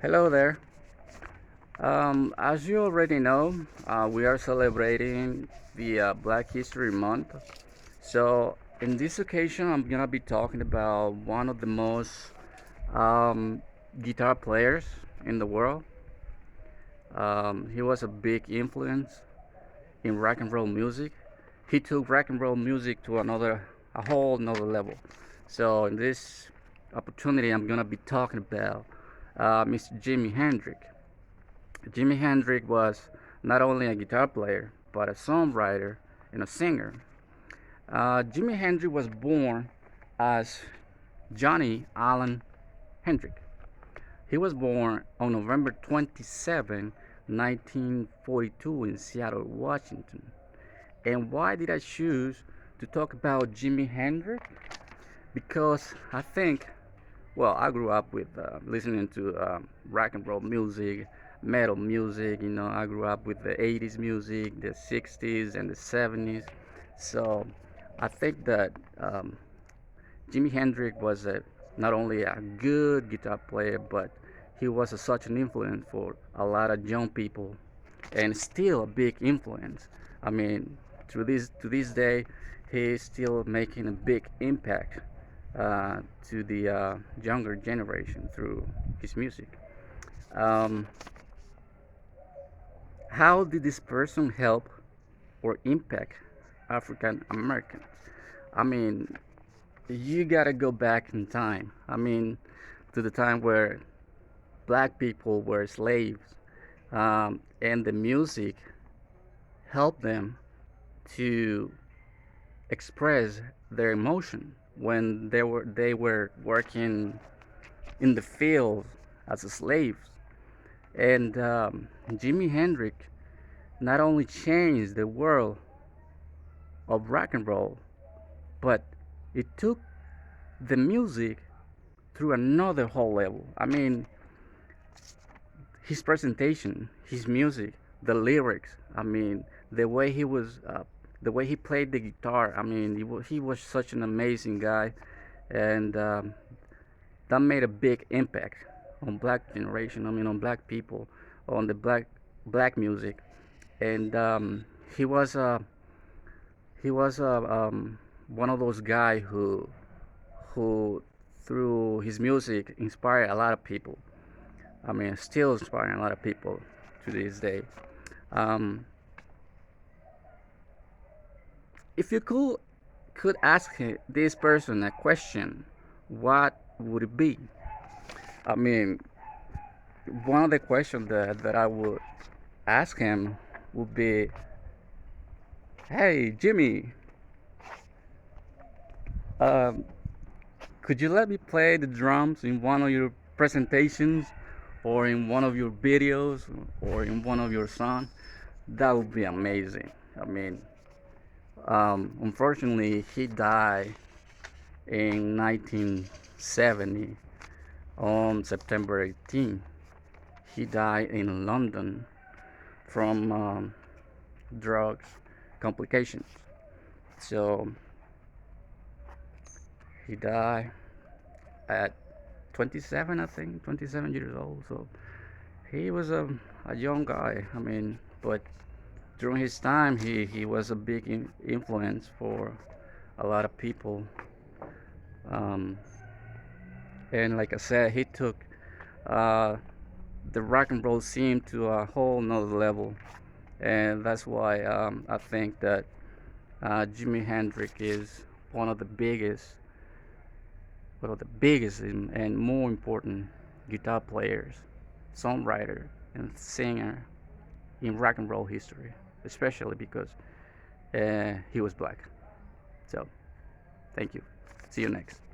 Hello there. As you already know, we are celebrating the Black History Month. So, in this occasion, I'm gonna be talking about one of the most um, guitar players in the world. He was a big influence in rock and roll music. He took rock and roll music to a whole another level. So, in this opportunity, I'm gonna be talking about Mr. Jimi Hendrix. Jimi Hendrix was not only a guitar player, but a songwriter and a singer. Jimi Hendrix was born as Johnny Allen Hendrix. He was born on November 27, 1942 in Seattle, Washington. And why did I choose to talk about Jimi Hendrix? Because I grew up with listening to rock and roll music, metal music. I grew up with the 80s music, the 60s, and the 70s. So I think that Jimi Hendrix was not only a good guitar player, but he was such an influence for a lot of young people, and still a big influence. I mean, to this day, he's still making a big impact to the younger generation through his music. Um, how did this person help or impact African Americans? I mean, you gotta go back in time. I mean, to the time where black people were slaves, and the music helped them to express their emotion when they were working in the field as slaves. And Jimi Hendrix not only changed the world of rock and roll, but it took the music through another whole level. I mean, his presentation, his music, the lyrics. I mean, the way he played the guitar. I mean, he was such an amazing guy, and that made a big impact on black generation. I mean, on black people, on the black music, and he was one of those guys who through his music inspired a lot of people. I mean, still inspiring a lot of people to this day. Um, if you could ask this person a question, what would it be? I mean, one of the questions that I would ask him would be, "Hey, Jimmy, um, could you let me play the drums in one of your presentations, or in one of your videos, or in one of your songs?" That would be amazing. I mean, unfortunately, he died in 1970 on September 18. He died in London from drugs complications. So he died at 27, I think, 27 years old. So he was a young guy. I mean, but during his time, he was a big influence for a lot of people. Um, and like I said, he took uh, the rock and roll scene to a whole nother level. And that's why I think that Jimi Hendrix is one of the biggest, and more important guitar players, songwriter, and singer in rock and roll history, especially because he was black. So, thank you. See you next.